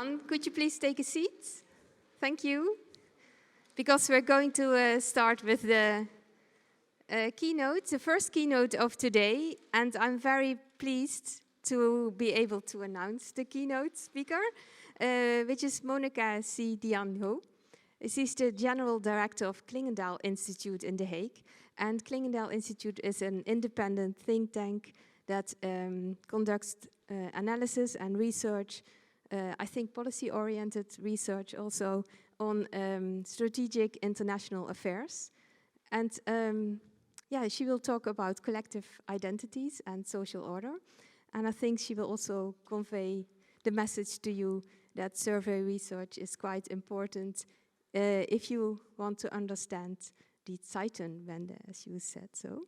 everyone. Could you please take a seat? Thank you. Because we're going to start with the keynote, the first keynote of today, and I'm very pleased to be able to announce the keynote speaker, which is Monika Sie Dhian Ho. She's the General Director of Clingendael Institute in The Hague, and Clingendael Institute is an independent think tank that conducts analysis and research, I think policy-oriented research also on strategic international affairs. And yeah, she will talk about collective identities and social order. And I think she will also convey the message to you that survey research is quite important if you want to understand Die Zeitenwende, as you said so.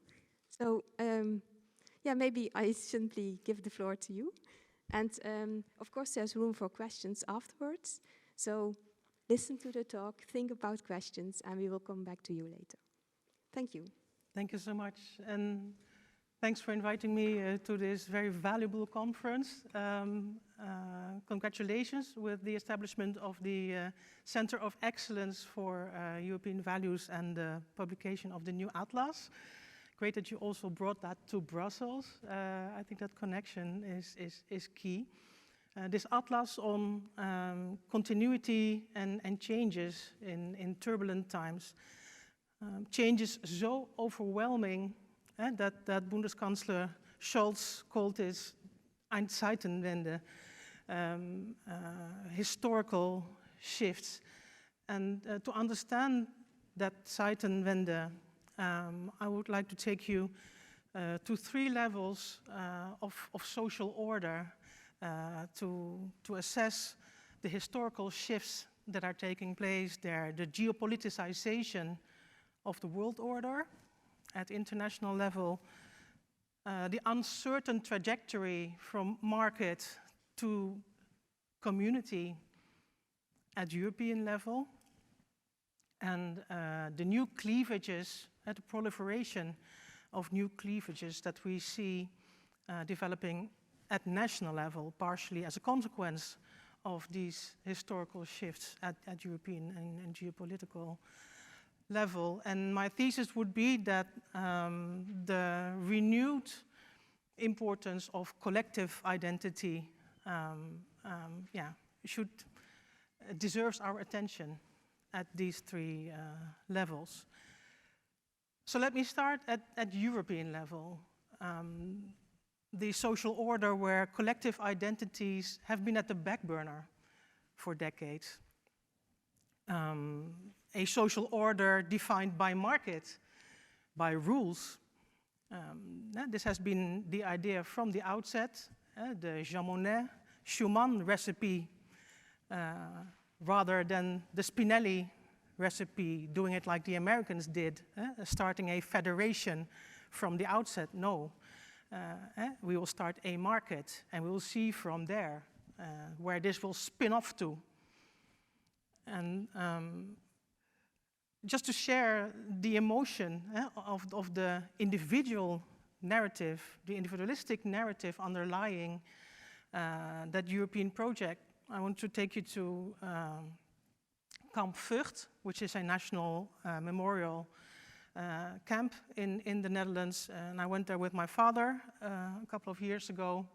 So yeah, maybe I simply give the floor to you. And of course, there's room for questions afterwards. So listen to the talk, think about questions, and we will come back to you later. Thank you. Thank you so much. And thanks for inviting me to this very valuable conference. Congratulations with the establishment of the Center of Excellence for European Values and the publication of the new Atlas. Great that you also brought that to Brussels. I think that connection is key. This atlas on continuity and changes in turbulent times. Changes so overwhelming that Bundeskanzler Scholz called it Die Zeitenwende, historical shifts. And to understand that Zeitenwende, I would like to take you to three levels of social order to assess the historical shifts that are taking place there, the geopoliticization of the world order at international level, the uncertain trajectory from market to community at European level, and the new cleavages, the proliferation of new cleavages that we see developing at national level, partially as a consequence of these historical shifts at European and geopolitical level. And my thesis would be that the renewed importance of collective identity deserves our attention at these three levels. So let me start at European level. The social order where collective identities have been at the back burner for decades. A social order defined by market, by rules. This has been the idea from the outset, the Jean Monnet, Schumann recipe, rather than the Spinelli recipe, doing it like the Americans did, starting a federation from the outset. No, we will start a market, and we will see from there where this will spin off to. And just to share the emotion of the individual narrative, the individualistic narrative underlying that European project, I want to take you to Kamp Vught, which is a national memorial camp in the Netherlands. And I went there with my father a couple of years ago.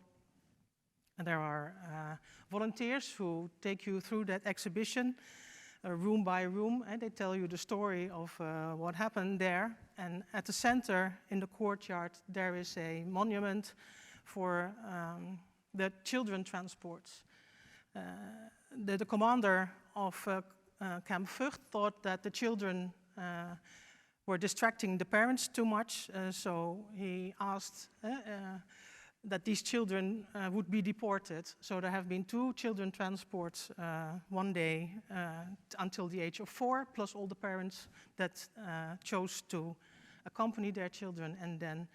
And there are volunteers who take you through that exhibition, room by room, and they tell you the story of what happened there. And at the center, in the courtyard, there is a monument for the children transports. The commander of Kamp Vught thought that the children were distracting the parents too much, so he asked that these children would be deported. So there have been 2 children transports one day until the age of 4, plus all the parents that chose to accompany their children, and then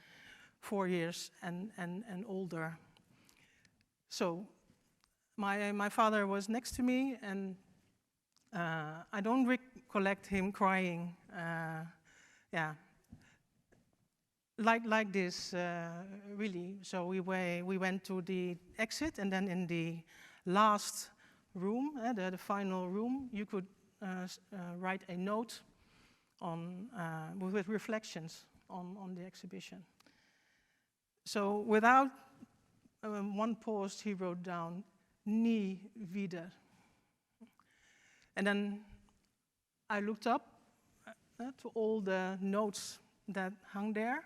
4 years and older. So my father was next to me, and I don't recollect him crying. Like this, really. So we went to the exit, and then in the last room, the final room, you could write a note on, with reflections on the exhibition. So without one pause, he wrote down, "Nie wieder." And then I looked up to all the notes that hung there.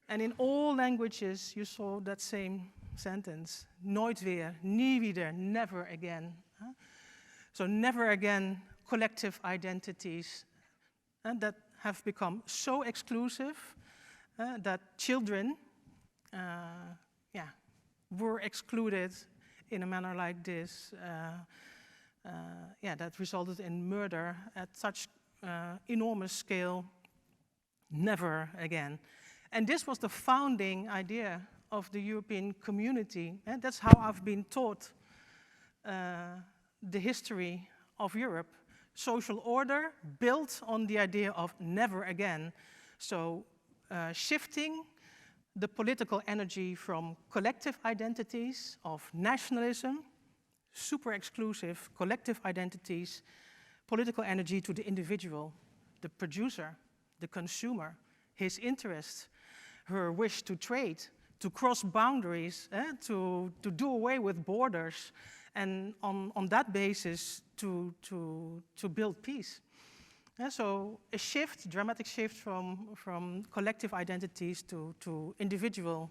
And in all languages, you saw that same sentence, "Nooit weer," "Nie wieder," never again. So never again collective identities that have become so exclusive that children were excluded in a manner like this. That resulted in murder at such enormous scale, never again. And this was the founding idea of the European community. And that's how I've been taught the history of Europe. Social order built on the idea of never again. So shifting the political energy from collective identities of nationalism, super exclusive collective identities, political energy to the individual, the producer, the consumer, his interest, her wish to trade, to cross boundaries, to do away with borders, and on that basis to build peace. So a shift, dramatic shift from collective identities to individual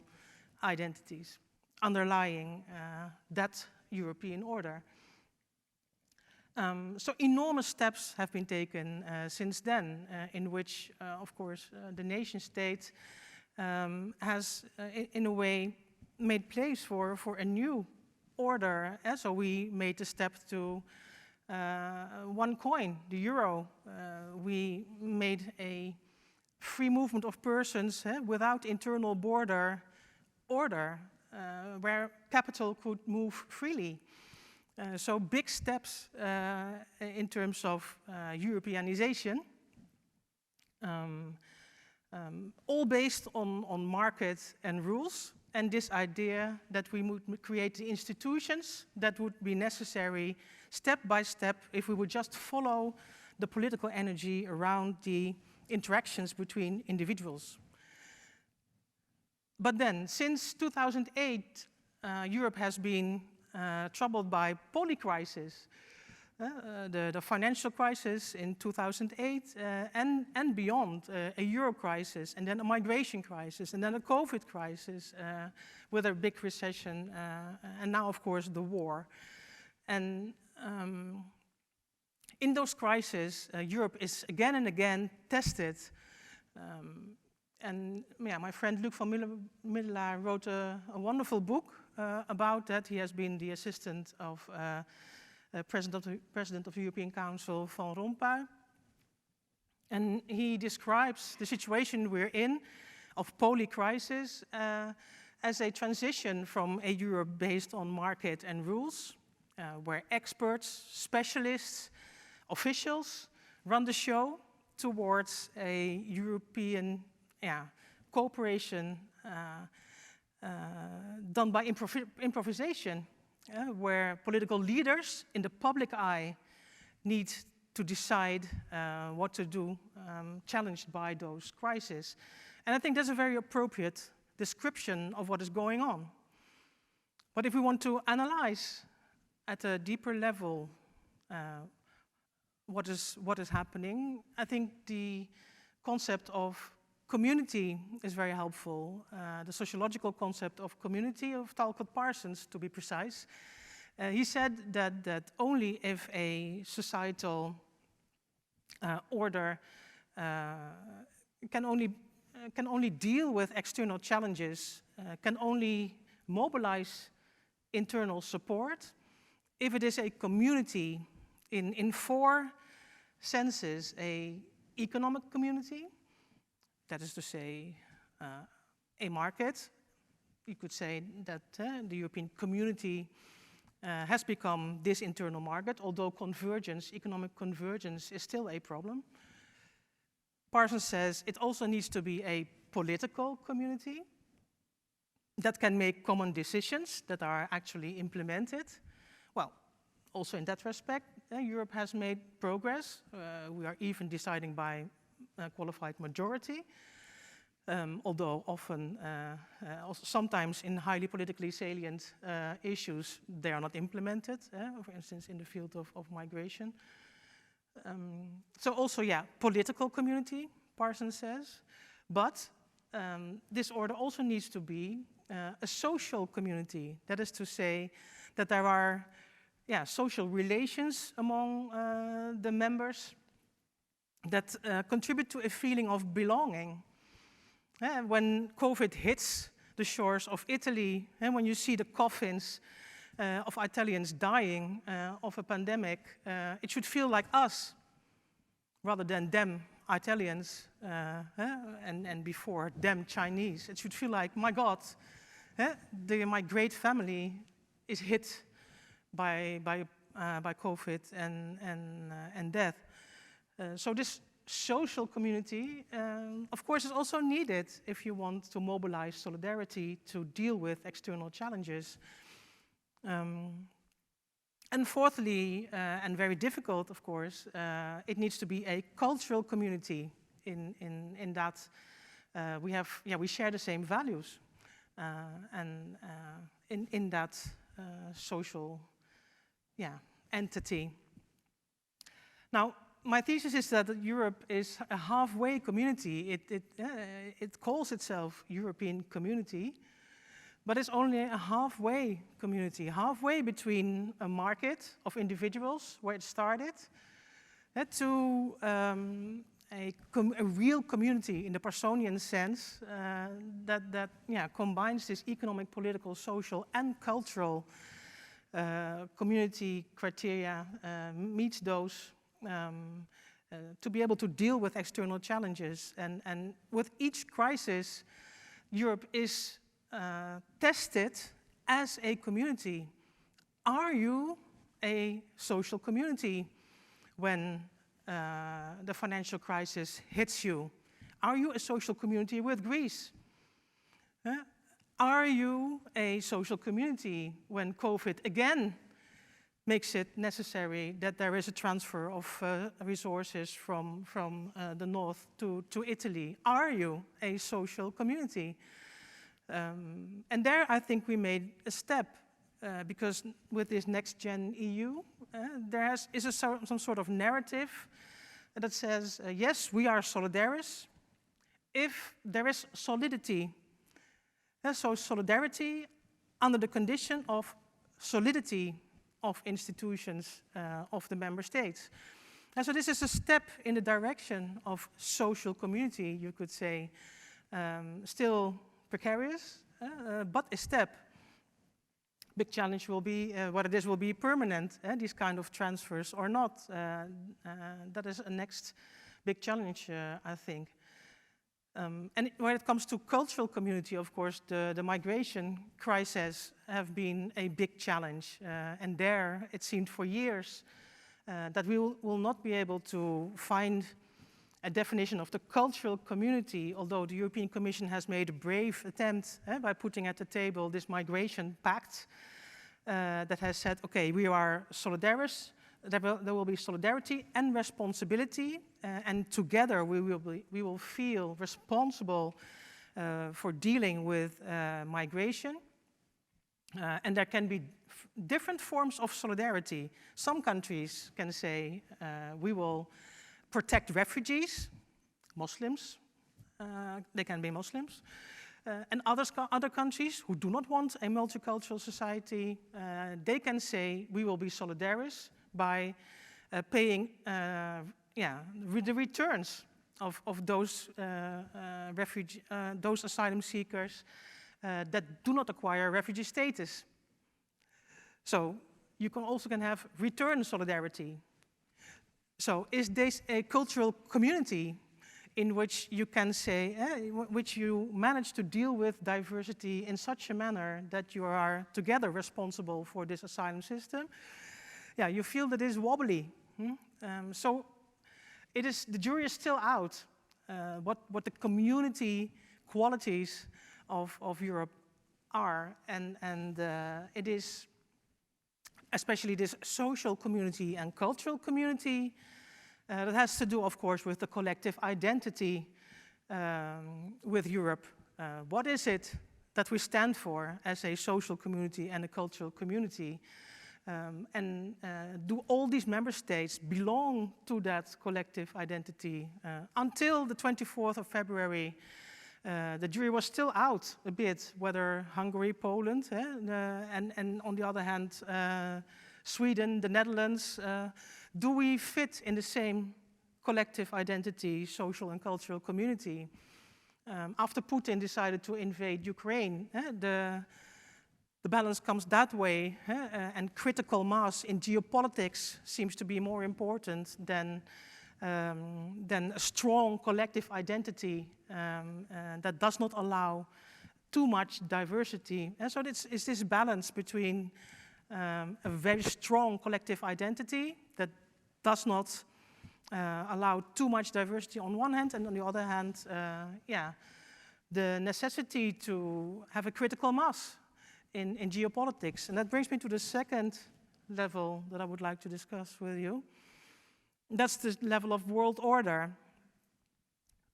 identities, underlying that European order. So enormous steps have been taken since then, in which, of course, the nation state has, in a way, made place for a new order. So we made the step to one coin, the euro. We made a free movement of persons without internal border order, where capital could move freely. So big steps in terms of Europeanization, all based on market and rules, and this idea that we would create the institutions that would be necessary step by step if we would just follow the political energy around the interactions between individuals. But then, since 2008, Europe has been troubled by polycrisis, the financial crisis in 2008 and beyond, a euro crisis, and then a migration crisis, and then a COVID crisis with a big recession, and now, of course, the war. And in those crises, Europe is again and again tested. And my friend Luc van Middelaar wrote a wonderful book about that. He has been the assistant of President of the European Council, Van Rompuy. And he describes the situation we're in, of polycrisis, as a transition from a Europe based on market and rules, where experts, specialists, officials run the show, towards a European cooperation done by improvisation, where political leaders in the public eye need to decide what to do, challenged by those crises. And I think that's a very appropriate description of what is going on. But if we want to analyze at a deeper level what is happening, I think the concept of community is very helpful. The sociological concept of community of Talcott Parsons, to be precise. He said that only if a societal order can only deal with external challenges, can only mobilize internal support, if it is a community in four senses: a economic community, that is to say, a market. You could say that the European community has become this internal market, although convergence, economic convergence, is still a problem. Parsons says it also needs to be a political community that can make common decisions that are actually implemented. Well, also in that respect, Europe has made progress. We are even deciding by qualified majority, although often, also sometimes in highly politically salient issues, they are not implemented, for instance, in the field of migration. So also, yeah, political community, Parsons says, but this order also needs to be a social community. That is to say that there are social relations among the members that contribute to a feeling of belonging. When COVID hits the shores of Italy, and when you see the coffins of Italians dying of a pandemic, it should feel like us, rather than them Italians, and before them Chinese. It should feel like, my God, my great family is hit by COVID and death. So this social community, of course, is also needed if you want to mobilize solidarity to deal with external challenges. And fourthly, and very difficult, of course, it needs to be a cultural community in that we share the same values, and in that social entity. Now, my thesis is that Europe is a halfway community. It calls itself European community, but it's only a halfway community, halfway between a market of individuals, where it started, to a real community in the Parsonian sense that combines this economic, political, social, and cultural community criteria, meets those to be able to deal with external challenges. And with each crisis, Europe is tested as a community. Are you a social community when the financial crisis hits you? Are you a social community with Greece? Are you a social community when COVID again makes it necessary that there is a transfer of resources from the north to Italy? Are you a social community? And there I think we made a step, because with this Next Gen EU, there is some sort of narrative that says, yes, we are solidarists if there is solidity. So solidarity under the condition of solidity of institutions of the member states. And so this is a step in the direction of social community, you could say. Still precarious, but a step. Big challenge will be whether this will be permanent, these kind of transfers or not. That is a next big challenge, I think. And when it comes to cultural community, of course, the migration crises have been a big challenge. And there, it seemed for years that we will not be able to find a definition of the cultural community, although the European Commission has made a brave attempt by putting at the table this migration pact that has said, okay, we are solidarists, there will be solidarity and responsibility, and together we will feel responsible for dealing with migration. And there can be different forms of solidarity. Some countries can say, we will protect refugees, Muslims, they can be Muslims, and other countries who do not want a multicultural society, they can say we will be solidarists by paying the returns of those those asylum seekers that do not acquire refugee status. So you can also have return solidarity. So is this a cultural community in which you can say, which you manage to deal with diversity in such a manner that you are together responsible for this asylum system? Yeah, you feel that it is wobbly. So the jury is still out what the community qualities of Europe are, and it is especially this social community and cultural community. That has to do, of course, with the collective identity with Europe. What is it that we stand for as a social community and a cultural community? Do all these member states belong to that collective identity? Until the 24th of February, the jury was still out a bit, whether Hungary, Poland, and on the other hand, Sweden, the Netherlands, do we fit in the same collective identity, social and cultural community? After Putin decided to invade Ukraine, the balance comes that way, and critical mass in geopolitics seems to be more important than a strong collective identity that does not allow too much diversity. And so it's this balance between a very strong collective identity that does not allow too much diversity on one hand, and on the other hand, the necessity to have a critical mass in geopolitics. And that brings me to the second level that I would like to discuss with you. That's the level of world order,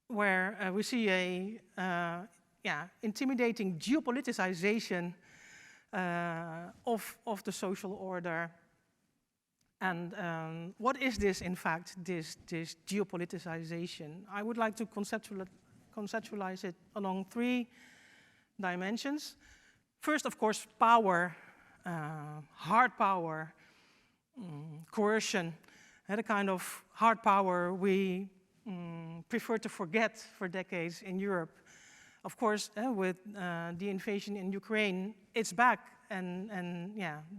where we see a intimidating geopoliticization of the social order. And what is this, in fact, this geopoliticization? I would like to conceptualize it along three dimensions. First, of course, power, hard power, coercion, the kind of hard power we prefer to forget for decades in Europe. Of course, with the invasion in Ukraine, it's back, and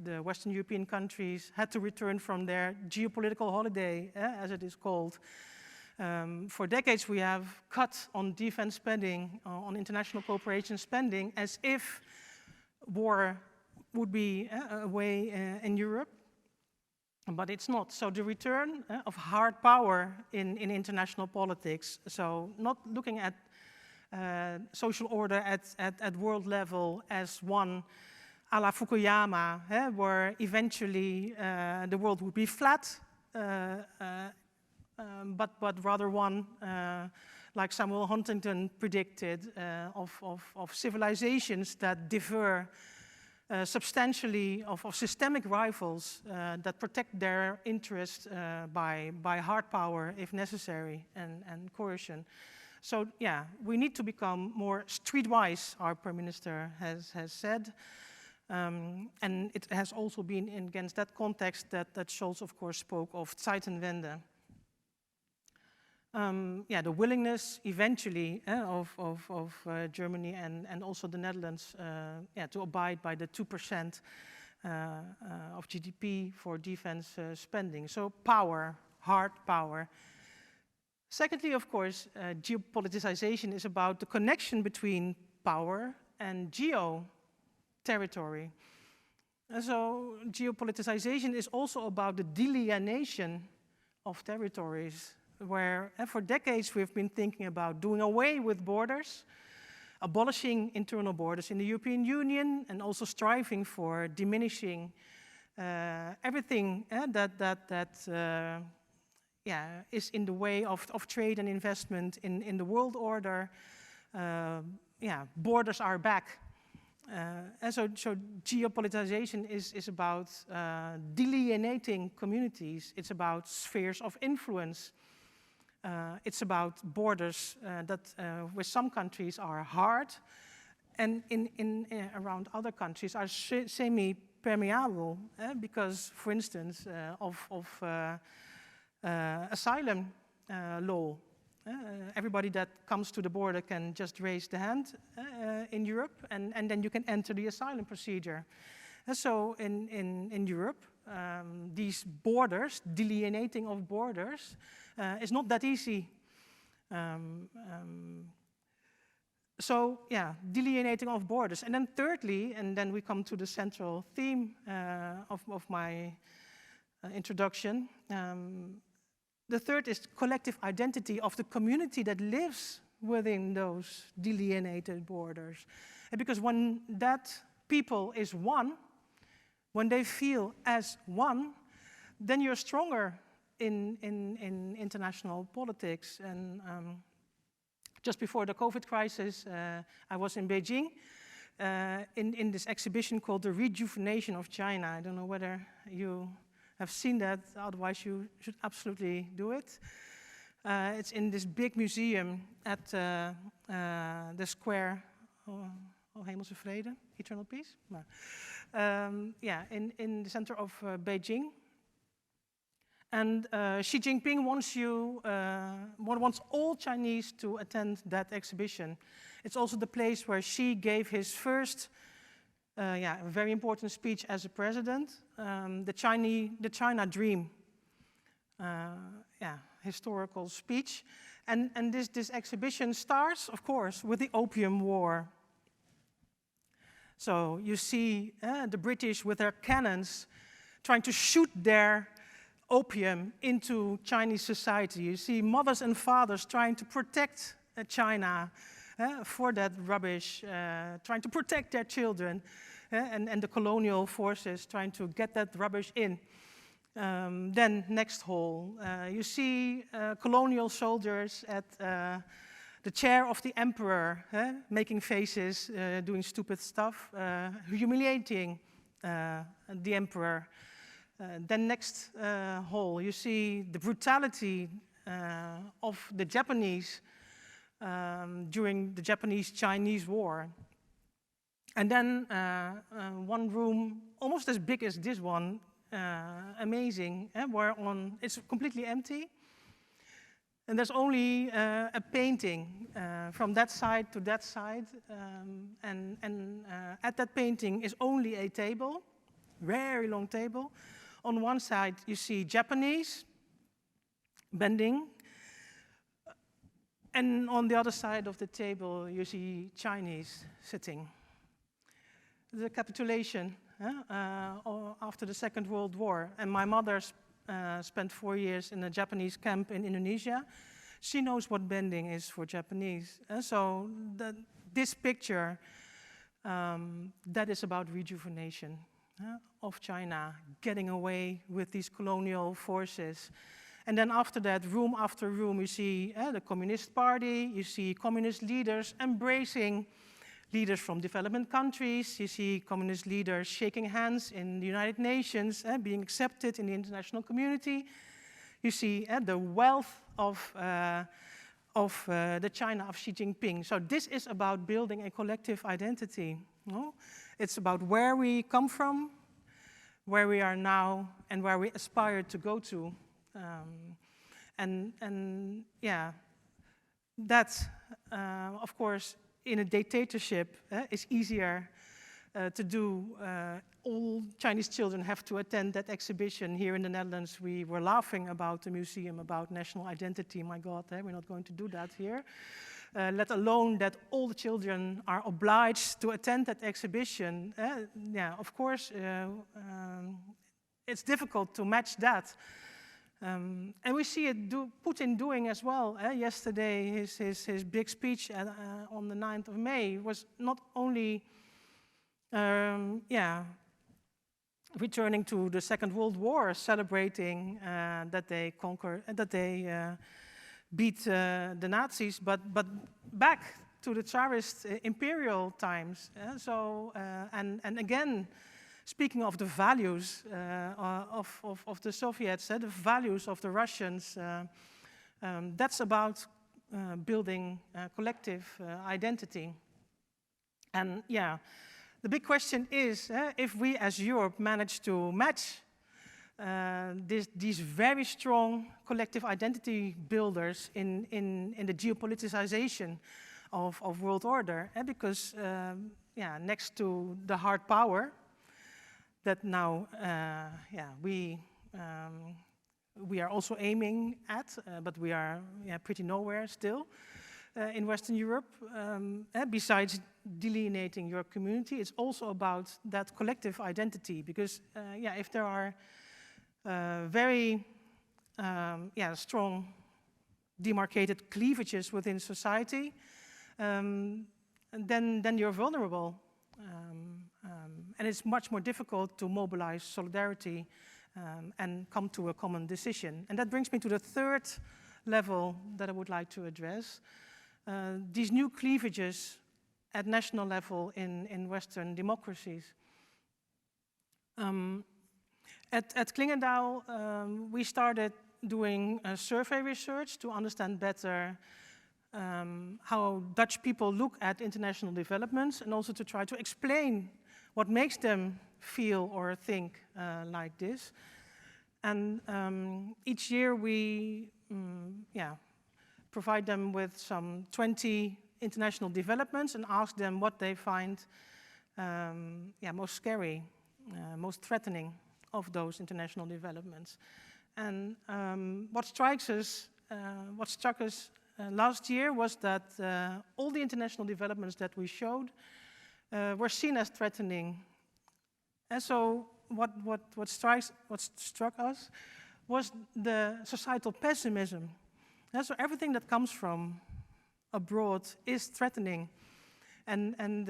the Western European countries had to return from their geopolitical holiday, as it is called. For decades, we have cut on defense spending, on international cooperation spending, as if war would be a way in Europe, but it's not. So the return of hard power in international politics, so not looking at social order at world level as one a la Fukuyama, where eventually the world would be flat, but rather one, like Samuel Huntington predicted, of civilizations that differ substantially, of systemic rivals that protect their interest by hard power if necessary, and coercion. So yeah, we need to become more streetwise, our Prime Minister has said. And it has also been against that context that Scholz, of course, spoke of Zeitenwende. The willingness eventually of Germany and also the Netherlands to abide by the 2% of GDP for defense spending. So power, hard power. Secondly, of course, geopoliticization is about the connection between power and geo-territory. And so geopoliticization is also about the delineation of territories, where for decades we've been thinking about doing away with borders, abolishing internal borders in the European Union, and also striving for diminishing everything that is in the way of trade and investment in the world order. Borders are back. And so geopoliticization is about delineating communities. It's about spheres of influence. It's about borders that with some countries are hard, and around other countries are semi-permeable, because, for instance, of asylum law. Everybody that comes to the border can just raise the hand in Europe, and then you can enter the asylum procedure. And so in Europe, these borders, delineating of borders, is not that easy. Delineating of borders. And then thirdly, and then we come to the central theme of my introduction, the third is collective identity of the community that lives within those delineated borders. And because when that people is one, when they feel as one, then you're stronger in international politics. And just before the COVID crisis, I was in Beijing in this exhibition called The Rejuvenation of China. I don't know whether you have seen that, otherwise you should absolutely do it. It's in this big museum at the square, Hemelse Vrede, Eternal Peace? No. Yeah, in the center of Beijing. And Xi Jinping wants all Chinese to attend that exhibition. It's also the place where Xi gave his first, very important speech as a president, the China Dream, historical speech. And this exhibition starts, of course, with the Opium War. So you see the British with their cannons trying to shoot their opium into Chinese society. You see mothers and fathers trying to protect China for that rubbish, trying to protect their children, and the colonial forces trying to get that rubbish in. Then next hall, you see colonial soldiers at the chair of the emperor, making faces, doing stupid stuff, humiliating the emperor. Then next hall, you see the brutality of the Japanese during the Japanese-Chinese War. And then one room, almost as big as this one, amazing, where it's completely empty. And there's only a painting from that side to that side. And at that painting is only a table, very long table. On one side, you see Japanese bending. And on the other side of the table, you see Chinese sitting. The capitulation after the Second World War. And my mother spent 4 years in a Japanese camp in Indonesia. She knows what bending is for Japanese. So this picture, that is about rejuvenation of China, getting away with these colonial forces. And then after that, room after room, you see the Communist Party, you see communist leaders embracing leaders from development countries, you see communist leaders shaking hands in the United Nations, being accepted in the international community. You see the wealth of the China of Xi Jinping. So this is about building a collective identity. It's about where we come from, where we are now, and where we aspire to go to. That, of course, in a dictatorship is easier to do. All Chinese children have to attend that exhibition. Here in the Netherlands, we were laughing about the museum, about national identity. My God, we're not going to do that here. Let alone that all the children are obliged to attend that exhibition. Of course, it's difficult to match that. And we see it Putin doing as well. Yesterday, his big speech on the 9th of May was not only returning to the Second World War, celebrating that they conquered, that they beat the Nazis, but back to the Tsarist imperial times. And again, speaking of the values of the Soviets, the values of the Russians, that's about building collective identity. And the big question is if we as Europe manage to match these very strong collective identity builders in the geopoliticization of world order, because next to the hard power that now we are also aiming at, but we are pretty nowhere still in Western Europe. Besides delineating your community, it's also about that collective identity, because if there are very strong demarcated cleavages within society, then you're vulnerable. And it's much more difficult to mobilize solidarity and come to a common decision. And that brings me to the third level that I would like to address. These new cleavages at national level in Western democracies. At Clingendael, we started doing survey research to understand better how Dutch people look at international developments, and also to try to explain what makes them feel or think like this. And each year we provide them with some 20 international developments and ask them what they find most scary, most threatening of those international developments. And what struck us last year was that all the international developments that we showed were seen as threatening. And so what struck us was the societal pessimism. And so everything that comes from abroad is threatening. And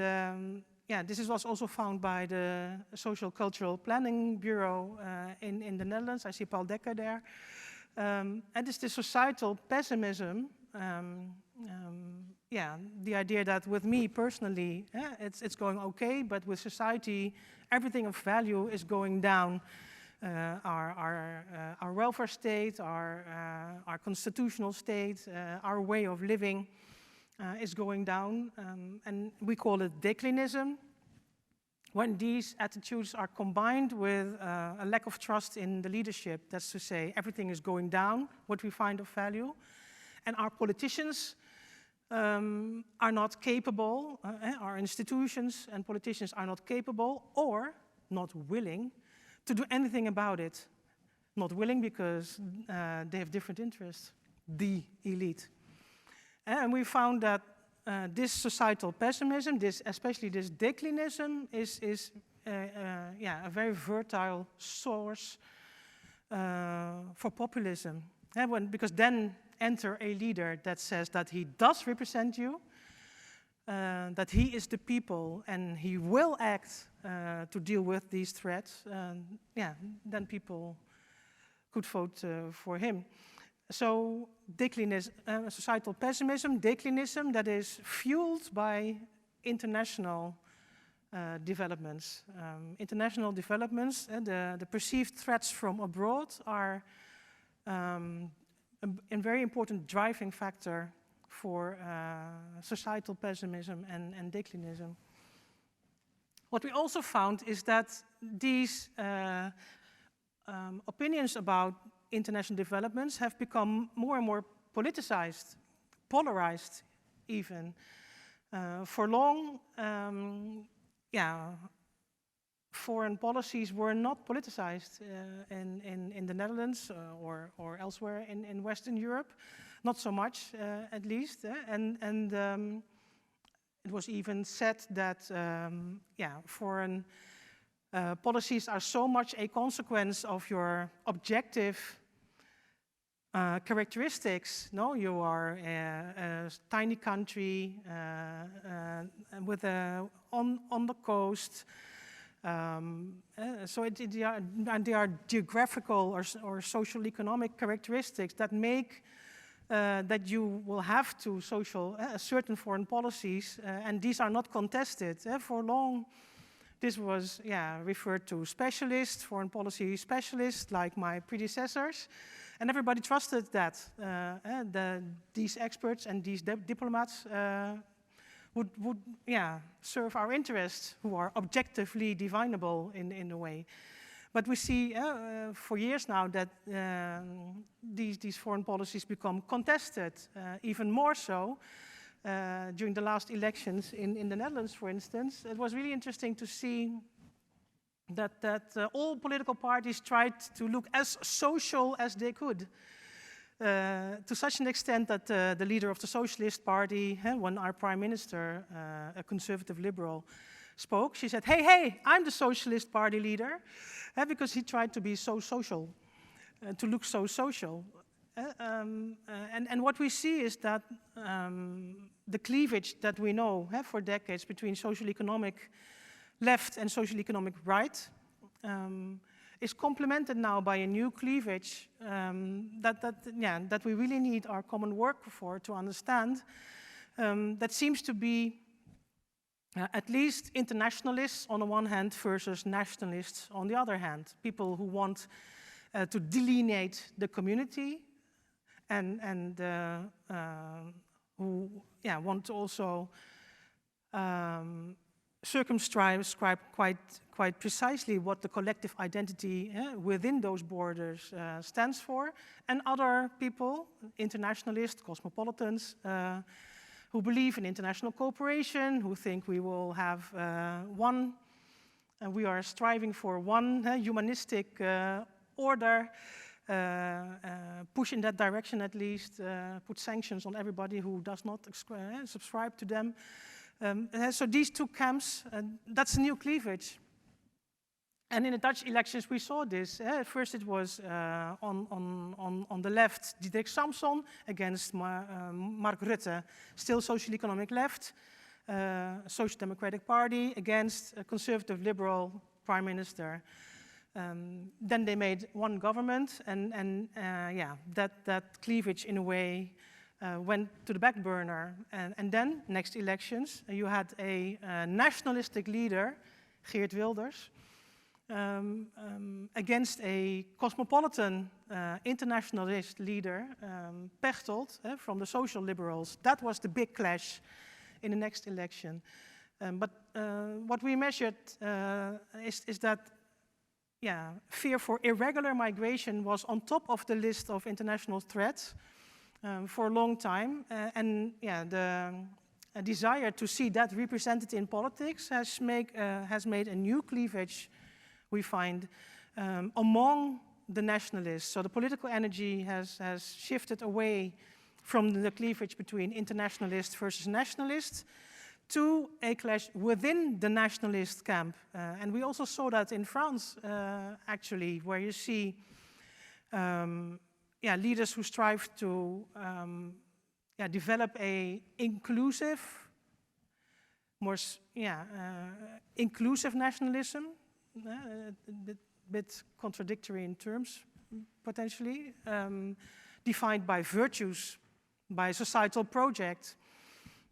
this was also found by the Social Cultural Planning Bureau in the Netherlands. I see Paul Dekker there. And it's the societal pessimism, the idea that with me personally, it's going okay, but with society, everything of value is going down. Our welfare state, our constitutional state, our way of living is going down, and we call it declinism. When these attitudes are combined with a lack of trust in the leadership, that's to say, everything is going down, what we find of value, and our politicians are not capable, our institutions and politicians are not capable or not willing to do anything about it. Not willing because they have different interests, the elite. And we found that this societal pessimism, especially this declinism, is a very fertile source for populism. Because then enter a leader that says that he does represent you, that he is the people and he will act to deal with these threats, then people could vote for him. So societal pessimism, declinism, that is fueled by international developments. International developments, the perceived threats from abroad are a very important driving factor for societal pessimism and declinism. What we also found is that these opinions about international developments have become more and more politicized, polarized even. For long, foreign policies were not politicized in the Netherlands or elsewhere in Western Europe, not so much at least. It was even said that foreign policies are so much a consequence of your objective characteristics. No, you are a tiny country with on the coast. So they are geographical or social economic characteristics that make that you will have to certain foreign policies, and these are not contested. For long, this was referred to specialists, foreign policy specialists, like my predecessors, and everybody trusted that these experts and these diplomats would serve our interests, who are objectively definable in a way. But we see for years now that these foreign policies become contested, even more so during the last elections in the Netherlands, for instance. It was really interesting to see that all political parties tried to look as social as they could. To such an extent that the leader of the Socialist Party, when our prime minister, a conservative liberal, spoke, she said, hey, I'm the Socialist Party leader, because he tried to be so social, to look so social. And what we see is that the cleavage that we know for decades between social economic left and social economic right, is complemented now by a new cleavage that we really need our common work for to understand. That seems to be at least internationalists on the one hand versus nationalists on the other hand. People who want to delineate the community and who want to also circumscribe quite precisely what the collective identity within those borders stands for, and other people, internationalists, cosmopolitans, who believe in international cooperation, who think we will have we are striving for one humanistic order, push in that direction at least, put sanctions on everybody who does not subscribe to them. So these two camps, that's a new cleavage. And in the Dutch elections we saw this. First it was on the left, Diederik Samson against Mark Rutte, still social economic left, Social Democratic Party against a conservative liberal prime minister. Then they made one government, and that cleavage in a way went to the back burner. And then, next elections, you had a nationalistic leader, Geert Wilders, against a cosmopolitan internationalist leader, Pechtold, from the social liberals. That was the big clash in the next election. But what we measured is that fear for irregular migration was on top of the list of international threats for a long time. The desire to see that represented in politics has made a new cleavage, we find, among the nationalists. So the political energy has shifted away from the cleavage between internationalists versus nationalists to a clash within the nationalist camp. And we also saw that in France, actually, where you see leaders who strive to develop a inclusive, inclusive nationalism, a bit contradictory in terms, potentially, defined by virtues, by societal project.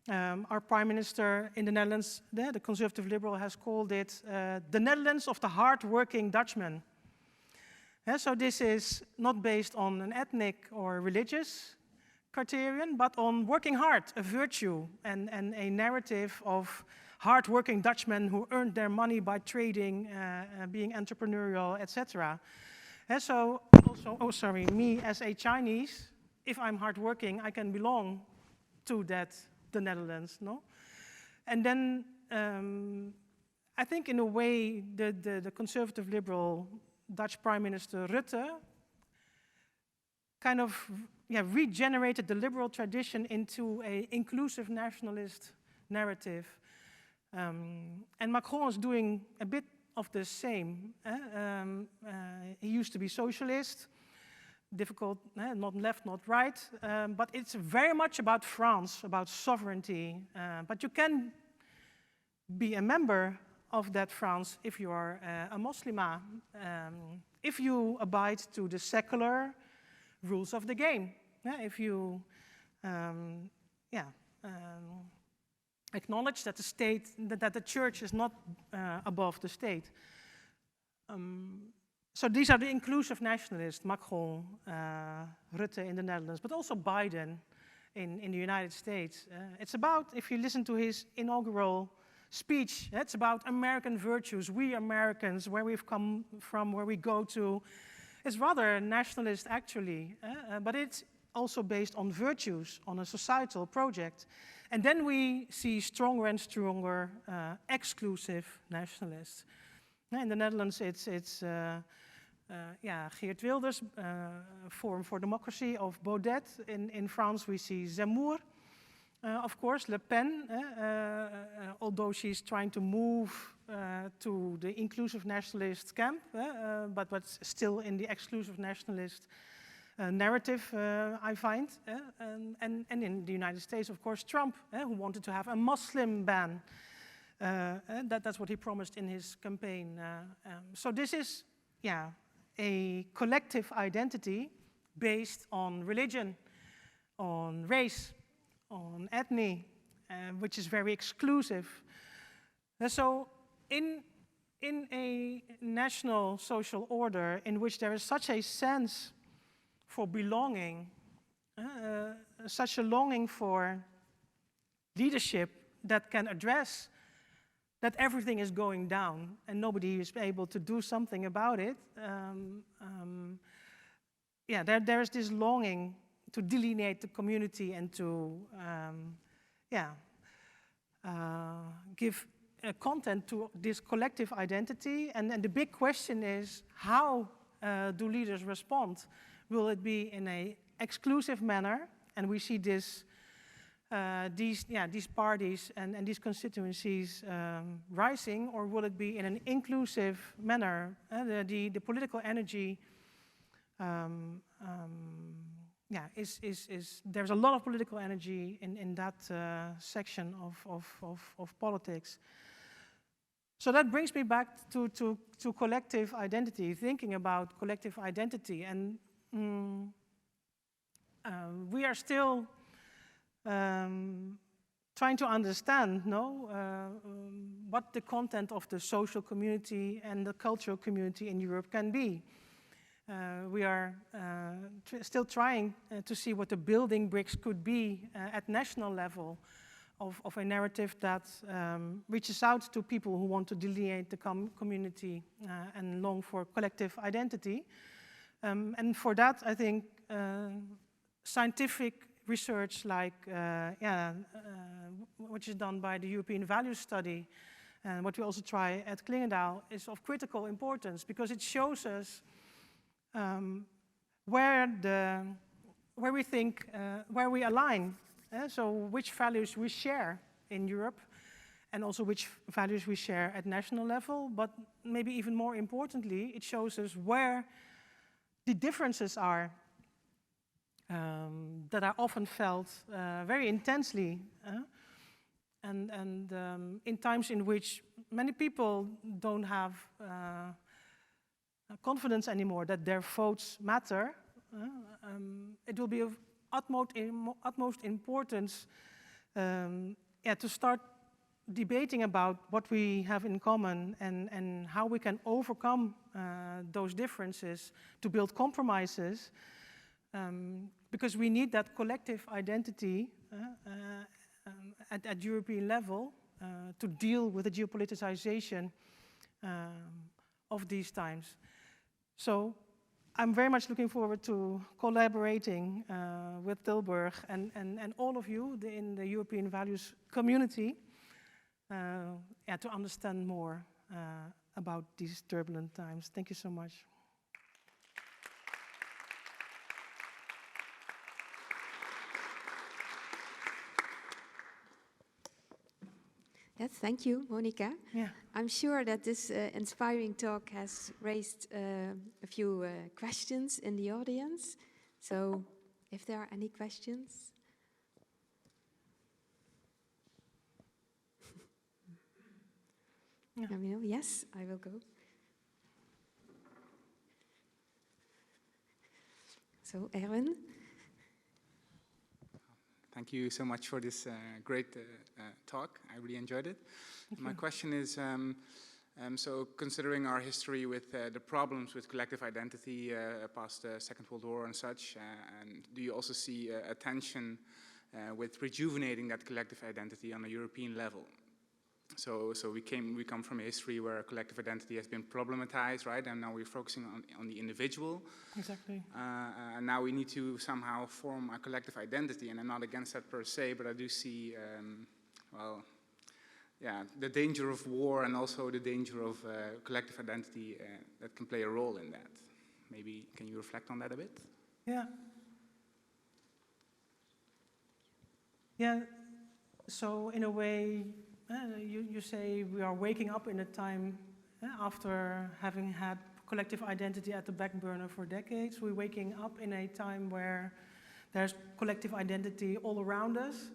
Our prime minister in the Netherlands, the conservative liberal, has called it the Netherlands of the hard-working Dutchman. So this is not based on an ethnic or religious criterion, but on working hard, a virtue, and a narrative of hard-working Dutchmen who earned their money by trading, being entrepreneurial, etc. So also, me as a Chinese, if I'm hardworking, I can belong to the Netherlands, no? And then I think in a way the conservative liberal Dutch Prime Minister Rutte kind of regenerated the liberal tradition into an inclusive nationalist narrative. And Macron is doing a bit of the same. He used to be socialist, difficult, not left, not right, but it's very much about France, about sovereignty. But you can be a member of that France if you are a Muslima, if you abide to the secular rules of the game, if you acknowledge that the state, that the church is not above the state. So these are the inclusive nationalists, Macron, Rutte in the Netherlands, but also Biden in the United States. It's about, if you listen to his inaugural speech, it's about American virtues, we Americans, where we've come from, where we go to. It's rather nationalist, actually, but it's also based on virtues, on a societal project. And then we see stronger and stronger exclusive nationalists. In the Netherlands, it's Geert Wilders, Forum for Democracy of Baudet. In France, we see Zemmour. Of course, Le Pen, although she's trying to move to the inclusive nationalist camp, but still in the exclusive nationalist narrative, I find. And in the United States, of course, Trump, who wanted to have a Muslim ban. And that's what he promised in his campaign. So this is, a collective identity based on religion, on race, on ethnicity, which is very exclusive. And so in a national social order in which there is such a sense for belonging, such a longing for leadership that can address that everything is going down and nobody is able to do something about it, there is this longing to delineate the community and to give content to this collective identity. And the big question is, how do leaders respond? Will it be in an exclusive manner? And we see this, these parties and these constituencies rising, or will it be in an inclusive manner? The political energy, there's a lot of political energy in that section of politics. So that brings me back to collective identity, thinking about collective identity. And we are still trying to understand what the content of the social community and the cultural community in Europe can be. We are still trying to see what the building bricks could be at national level of a narrative that reaches out to people who want to delineate the community and long for collective identity. And for that, I think scientific research like which is done by the European Values Study and what we also try at Clingendael is of critical importance, because it shows us where we align. So which values we share in Europe, and also which values we share at national level. But maybe even more importantly, it shows us where the differences are that are often felt very intensely. And in times in which many people don't have confidence anymore that their votes matter, it will be of utmost importance to start debating about what we have in common and how we can overcome those differences to build compromises, because we need that collective identity at European level to deal with the geopoliticization of these times. So I'm very much looking forward to collaborating with Tilburg and all of you in the European values community to understand more about these turbulent times. Thank you so much. Yes, thank you, Monika. Yeah. I'm sure that this inspiring talk has raised a few questions in the audience. So, if there are any questions. Yeah. Let me know. Yes, I will go. So, Erwin. Thank you so much for this great talk. I really enjoyed it. My question is, so considering our history with the problems with collective identity past the Second World War and such, and do you also see a tension with rejuvenating that collective identity on a European level? So we come from a history where collective identity has been problematized, right? And now we're focusing on the individual. Exactly. And now we need to somehow form a collective identity. And I'm not against that per se, but I do see, the danger of war and also the danger of collective identity that can play a role in that. Maybe can you reflect on that a bit? Yeah. Yeah. So in a way, you say we are waking up in a time after having had collective identity at the back burner for decades. We're waking up in a time where there's collective identity all around us.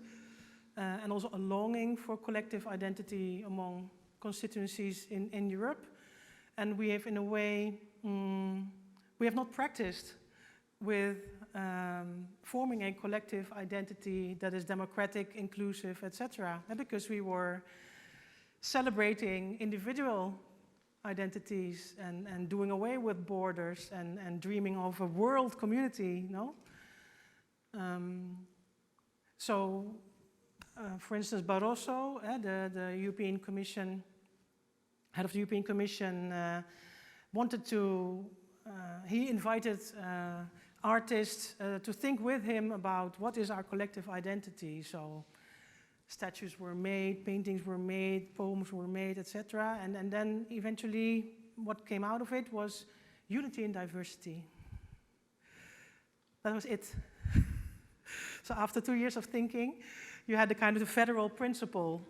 and also a longing for collective identity among constituencies in Europe. And we have, in a way, we have not practiced with forming a collective identity that is democratic, inclusive, etc. Because we were celebrating individual identities and doing away with borders and dreaming of a world community, no? For instance, Barroso, the European Commission, head of the European Commission, wanted to, he invited artists to think with him about what is our collective identity. So statues were made, paintings were made, poems were made, etc. And then eventually what came out of it was unity in diversity. That was it. So after 2 years of thinking, you had the kind of the federal principle.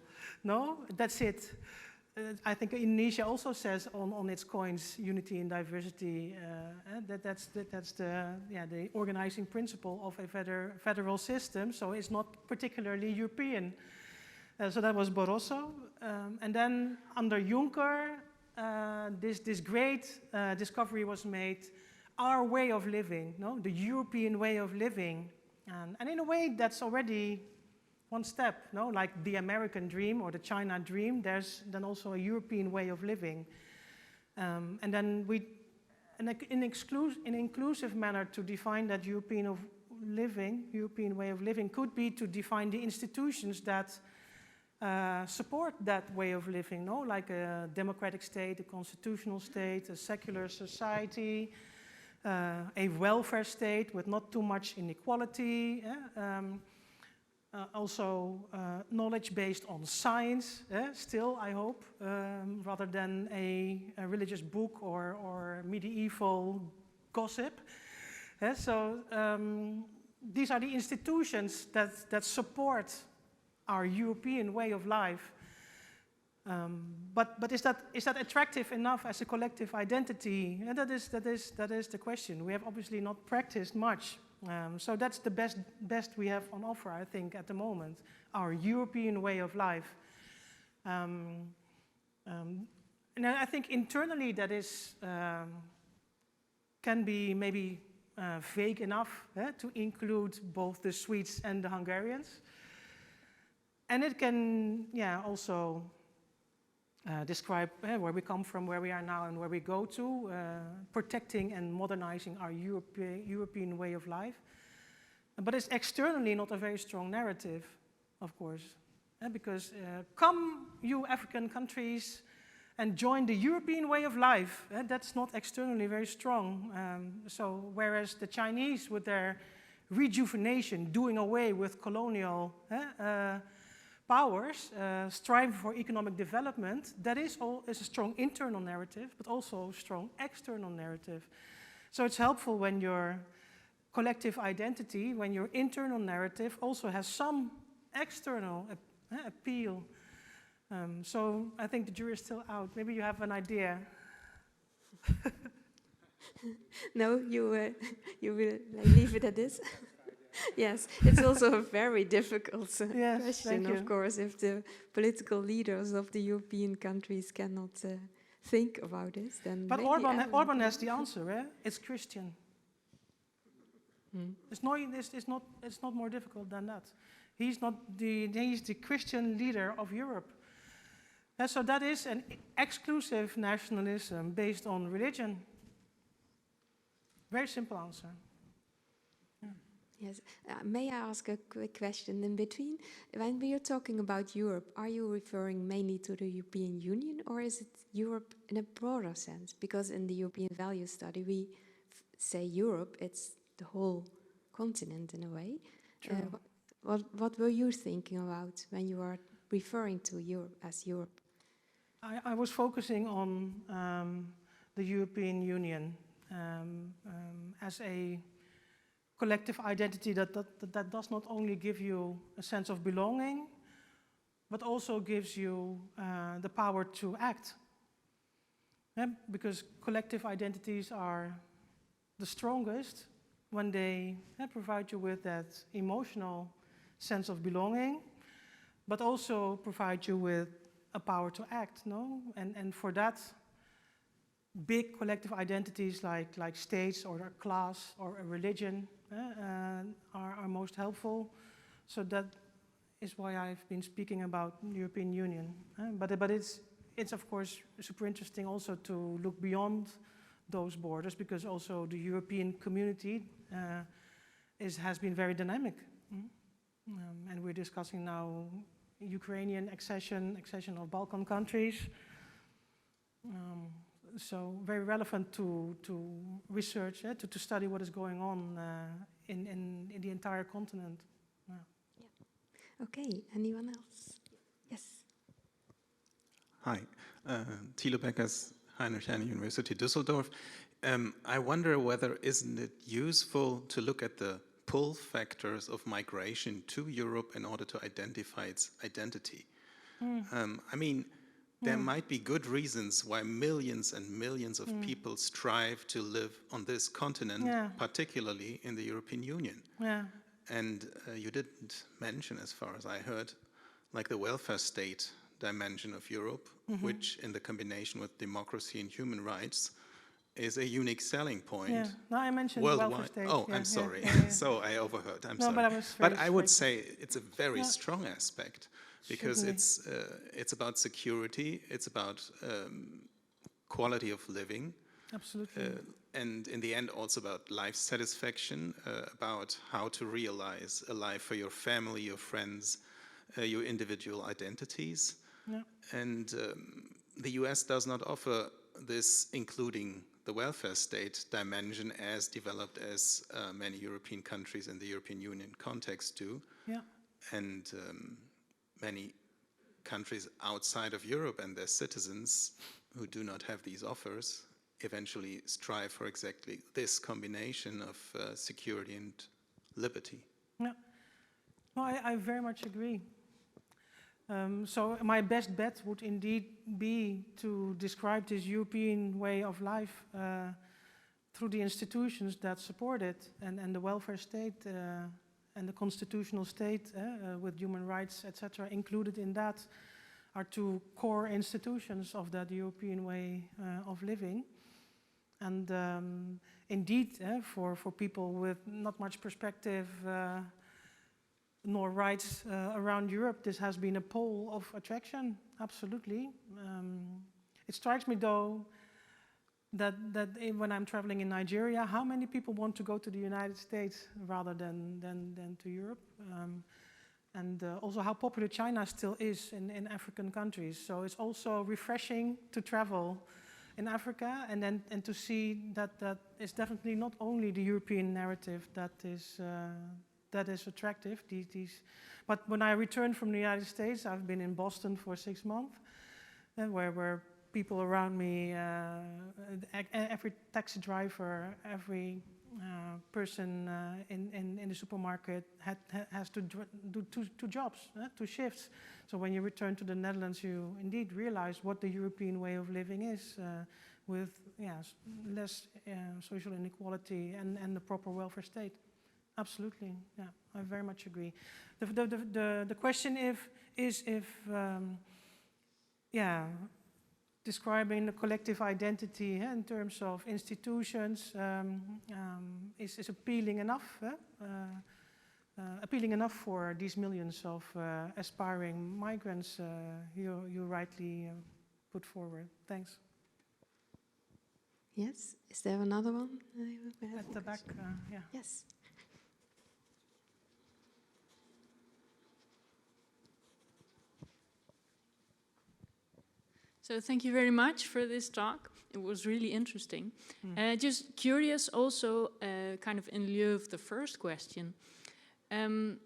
No, that's it. I think Indonesia also says on its coins, unity in diversity. That's the organizing principle of a federal system. So it's not particularly European. So that was Barroso. And then under Juncker, this great discovery was made, our way of living, no? The European way of living. And in a way, that's already one step, no? Like the American dream or the China dream, there's then also a European way of living. And then in inclusive manner to define that European way of living could be to define the institutions that support that way of living, no? Like a democratic state, a constitutional state, a secular society, a welfare state with not too much inequality, also knowledge based on science, still, I hope, rather than a religious book or medieval gossip. So these are the institutions that support our European way of life. But is that attractive enough as a collective identity? And that is the question. We have obviously not practiced much. So that's the best we have on offer, I think, at the moment, our European way of life. And I think internally that is can be maybe vague enough to include both the Swedes and the Hungarians. And it can, also describe where we come from, where we are now, and where we go to, protecting and modernizing our European way of life. But it's externally not a very strong narrative, of course, because come, you African countries, and join the European way of life. That's not externally very strong. So whereas the Chinese, with their rejuvenation, doing away with colonial powers, strive for economic development, that is a strong internal narrative, but also a strong external narrative. So it's helpful when your collective identity, when your internal narrative also has some external appeal. So I think the jury is still out. Maybe you have an idea. No, you will leave it at this. Yes, it's also a very difficult question, of course, if the political leaders of the European countries cannot think about this. Then but Orban has the answer. It's Christian. It's not more difficult than that. He's the Christian leader of Europe. So that is an exclusive nationalism based on religion. Very simple answer. Yes. May I ask a quick question in between? When we are talking about Europe, are you referring mainly to the European Union, or is it Europe in a broader sense? Because in the European Value Study, we say Europe, it's the whole continent in a way. What were you thinking about when you are referring to Europe as Europe? I was focusing on the European Union as a collective identity that does not only give you a sense of belonging, but also gives you the power to act. Because collective identities are the strongest when they provide you with that emotional sense of belonging, but also provide you with a power to act, no? And for that, big collective identities like states or a class or a religion are most helpful. So that is why I've been speaking about the European Union. But it's of course super interesting also to look beyond those borders, because also the European community has been very dynamic. And we're discussing now Ukrainian accession of Balkan countries. So very relevant to research, to study what is going on in the entire continent. Yeah. Okay, anyone else? Yes. Hi, Thilo Beckers, Heinrich-Heine University, Düsseldorf. I wonder whether isn't it useful to look at the pull factors of migration to Europe in order to identify its identity. I mean, there might be good reasons why millions and millions of people strive to live on this continent, particularly in the European Union. And you didn't mention, as far as I heard, like the welfare state dimension of Europe, which in the combination with democracy and human rights is a unique selling point. Yeah, no, I mentioned worldwide. welfare state. Oh, yeah, I'm sorry. Yeah. So I overheard. I'm No, sorry. but I would say it's a very strong aspect, because it's about security, it's about quality of living. Absolutely. And in the end, also about life satisfaction, about how to realize a life for your family, your friends, your individual identities. Yeah. And the US does not offer this, including the welfare state dimension, as developed as many European countries in the European Union context do. Yeah. And many countries outside of Europe and their citizens who do not have these offers eventually strive for exactly this combination of security and liberty. Yeah. No, I very much agree. So my best bet would indeed be to describe this European way of life through the institutions that support it, and the welfare state and the constitutional state with human rights, etc., included in that, are two core institutions of that European way of living. And indeed, for people with not much perspective nor rights around Europe, this has been a pole of attraction, absolutely. It strikes me, though, that when I'm traveling in Nigeria, how many people want to go to the United States rather than to Europe? And also how popular China still is in African countries. So it's also refreshing to travel in Africa and to see that it's definitely not only the European narrative that is attractive. But when I returned from the United States, I've been in Boston for 6 months, where people around me, every taxi driver, every person in the supermarket has to do two jobs, 2 shifts. So when you return to the Netherlands, you indeed realize what the European way of living is, with less social inequality and the proper welfare state. Absolutely, yeah, I very much agree. The question is if describing the collective identity in terms of institutions is appealing enough. Appealing enough for these millions of aspiring migrants you rightly put forward. Thanks. Yes, is there another one? At the back, yeah. Yes. So thank you very much for this talk. It was really interesting. Just curious also, kind of in lieu of the first question, in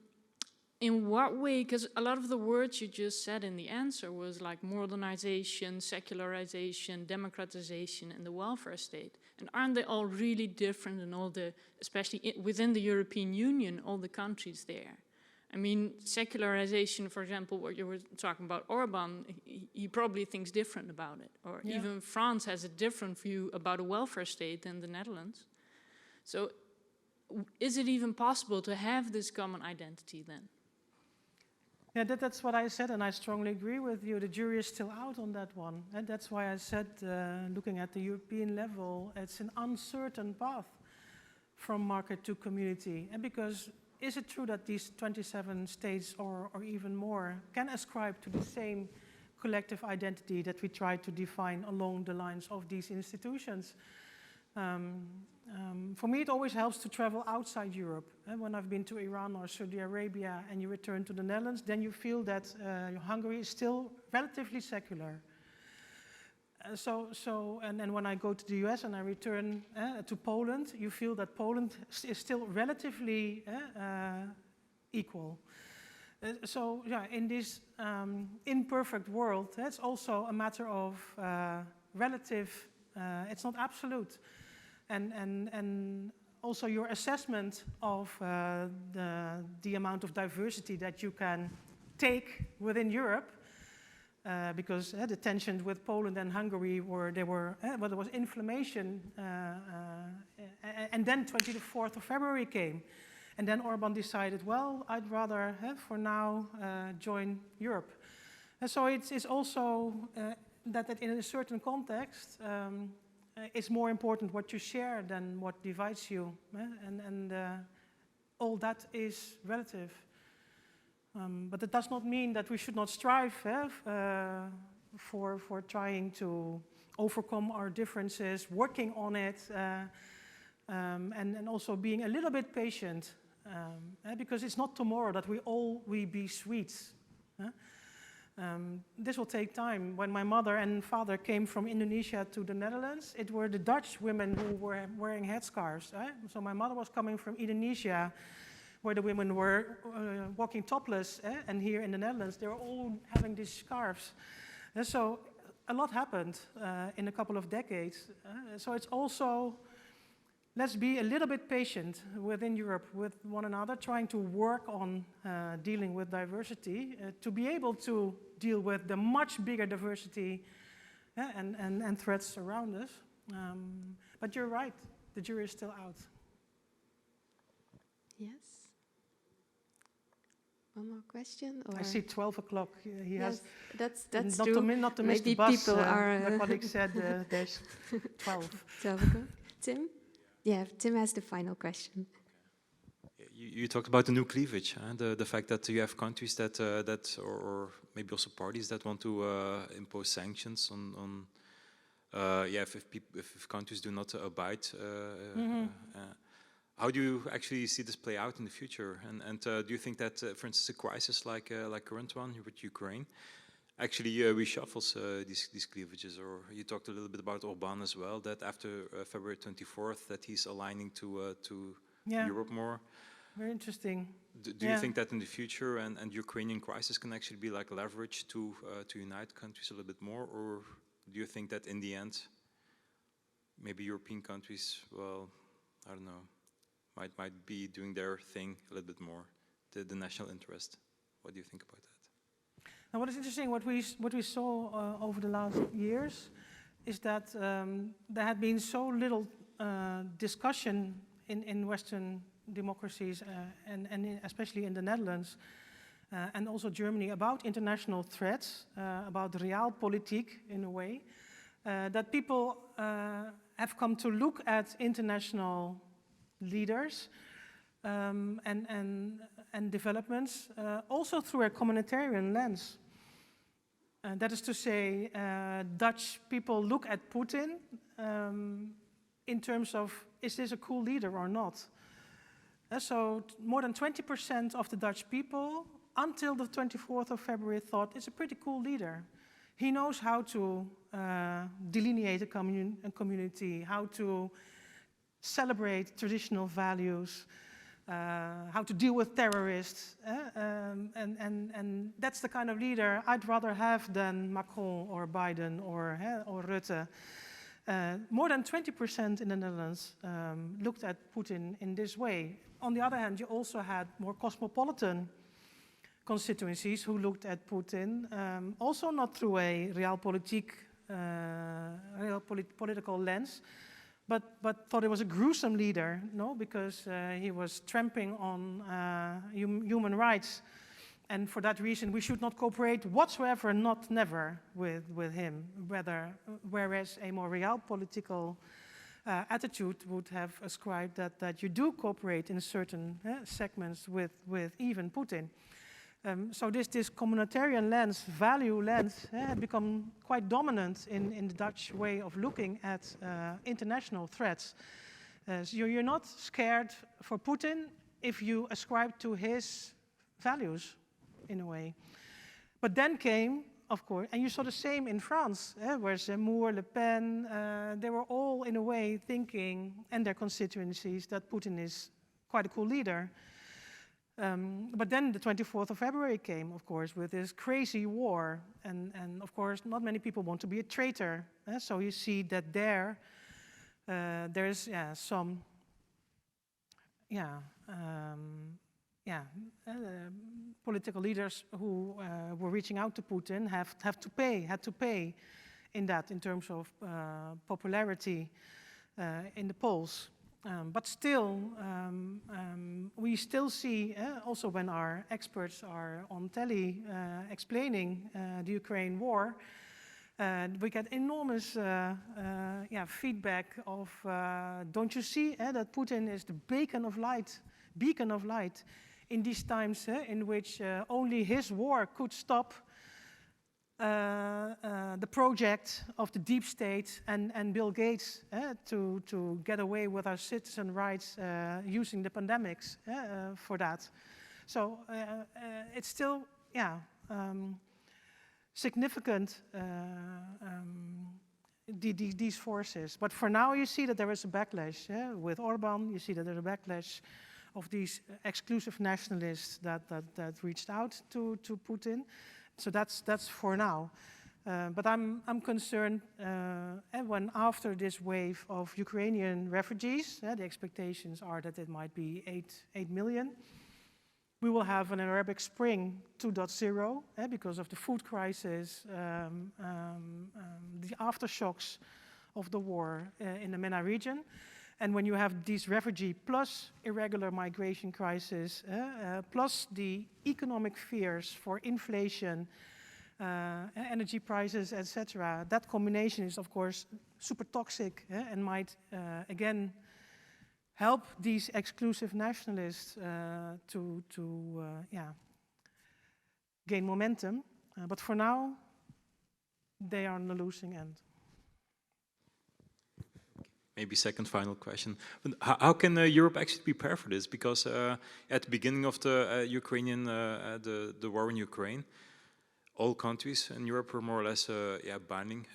what way, because a lot of the words you just said in the answer was like modernization, secularization, democratization, and the welfare state. And aren't they all really different in all the, especially within the European Union, all the countries there? I mean, secularization, for example, what you were talking about, Orban, he probably thinks different about it. Or even France has a different view about a welfare state than the Netherlands. So is it even possible to have this common identity then? Yeah, that's what I said, and I strongly agree with you. The jury is still out on that one. And that's why I said, looking at the European level, it's an uncertain path from market to community. And because is it true that these 27 states or even more can ascribe to the same collective identity that we try to define along the lines of these institutions? For me, it always helps to travel outside Europe. When I've been to Iran or Saudi Arabia and you return to the Netherlands, then you feel that Hungary is still relatively secular. And then when I go to the US and I return to Poland, you feel that Poland is still relatively equal. So yeah, in this imperfect world, it's also a matter of relative, it's not absolute. And also your assessment of the amount of diversity that you can take within Europe, because the tensions with Poland and Hungary there was inflammation, and then 24th of February came, and then Orban decided, well, I'd rather, for now, join Europe. And so it's also that in a certain context, it's more important what you share than what divides you, and all that is relative. But it does not mean that we should not strive for trying to overcome our differences, working on it, and also being a little bit patient, because it's not tomorrow that we be Swedes. This will take time. When my mother and father came from Indonesia to the Netherlands, it were the Dutch women who were wearing headscarves. So my mother was coming from Indonesia, where the women were walking topless, and here in the Netherlands, they were all having these scarves. And so a lot happened in a couple of decades. So it's also, let's be a little bit patient within Europe with one another, trying to work on dealing with diversity, to be able to deal with the much bigger diversity and threats around us. But you're right, the jury is still out. Yes. One more question? Or? I see 12 o'clock. He yes, has that's not true. To not to miss Maybe the bus. people are. My colleague said there's 12. 12 o'clock. Tim? Yeah, Tim has the final question. You talked about the new cleavage, the fact that you have countries that or maybe also parties that want to impose sanctions on if countries do not abide. How do you actually see this play out in the future? And do you think that, for instance, a crisis like current one with Ukraine actually reshuffles these cleavages? Or you talked a little bit about Orban as well, that after February 24th, that he's aligning to Europe more. Very interesting. Do you think that in the future and Ukrainian crisis can actually be like leverage to unite countries a little bit more? Or do you think that in the end, maybe European countries, well, I don't know, might be doing their thing a little bit more, the national interest? What do you think about that? Now, what is interesting, what we saw over the last years, is that there had been so little discussion in Western democracies, and especially in the Netherlands, and also Germany, about international threats, about realpolitik in a way, that people have come to look at international leaders and developments also through a communitarian lens. That is to say, Dutch people look at Putin in terms of, is this a cool leader or not? So more than 20% of the Dutch people, until the 24th of February, thought it's a pretty cool leader. He knows how to delineate a community, how to celebrate traditional values, how to deal with terrorists. And that's the kind of leader I'd rather have than Macron or Biden or Rutte. More than 20% in the Netherlands looked at Putin in this way. On the other hand, you also had more cosmopolitan constituencies who looked at Putin, also not through a realpolitik, political lens, but thought it was a gruesome leader, no? Because he was trampling on human rights And for that reason, we should not cooperate whatsoever, not never, with him. Whereas a more realpolitical attitude would have ascribed that you do cooperate in certain segments with even Putin. So this communitarian lens, value lens, had become quite dominant in the Dutch way of looking at international threats. So you're not scared for Putin if you ascribe to his values, in a way. But then came, of course, and you saw the same in France, where Zemmour, Le Pen, they were all, in a way, thinking, and their constituencies, that Putin is quite a cool leader. But then the 24th of February came, of course, with this crazy war. And of course, not many people want to be a traitor. So you see that there's some political leaders who were reaching out to Putin had to pay in terms of popularity in the polls. But still, we still see, also when our experts are on telly explaining the Ukraine war, we get enormous feedback of, don't you see that Putin is the beacon of light in these times in which only his war could stop the project of the deep state and Bill Gates to get away with our citizen rights using the pandemics for that. So it's still, significant, these forces. But for now, you see that there is a backlash. With Orban, you see that there's a backlash of these exclusive nationalists that reached out to Putin. So that's for now. But I'm concerned when after this wave of Ukrainian refugees, the expectations are that it might be 8 million. We will have an Arabic Spring 2.0 because of the food crisis, the aftershocks of the war in the MENA region. And when you have these refugee plus irregular migration crisis, plus the economic fears for inflation, energy prices, etc., that combination is, of course, super toxic and might, again, help these exclusive nationalists to gain momentum. But for now, they are on the losing end. Maybe second final question. But how can Europe actually prepare for this? Because at the beginning of the Ukrainian, the war in Ukraine, all countries in Europe were more or less binding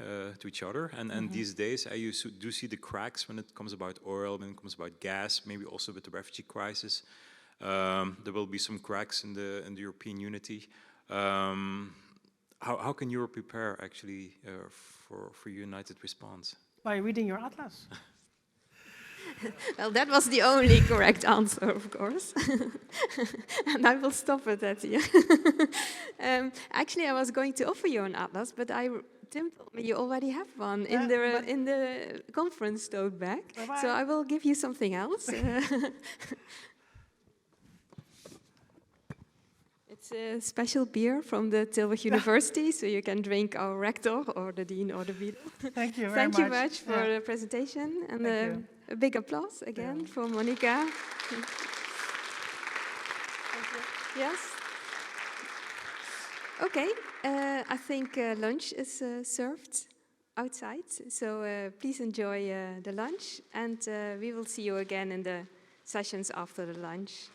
to each other. And these days, you do see the cracks when it comes about oil, when it comes about gas, maybe also with the refugee crisis. There will be some cracks in the European unity. How can Europe prepare actually for a united response? By reading your atlas. Well, that was the only correct answer, of course. And I will stop at that here. Actually, I was going to offer you an atlas, but Tim told me you already have one in the conference tote bag. Bye-bye. So I will give you something else. It's a special beer from the Tilburg University, so you can drink our rector or the dean or the beadle. Thank you very much. Thank you much for the presentation, and a big applause again for Monika. Thank you. Yes. Okay, I think lunch is served outside, so please enjoy the lunch, and we will see you again in the sessions after the lunch.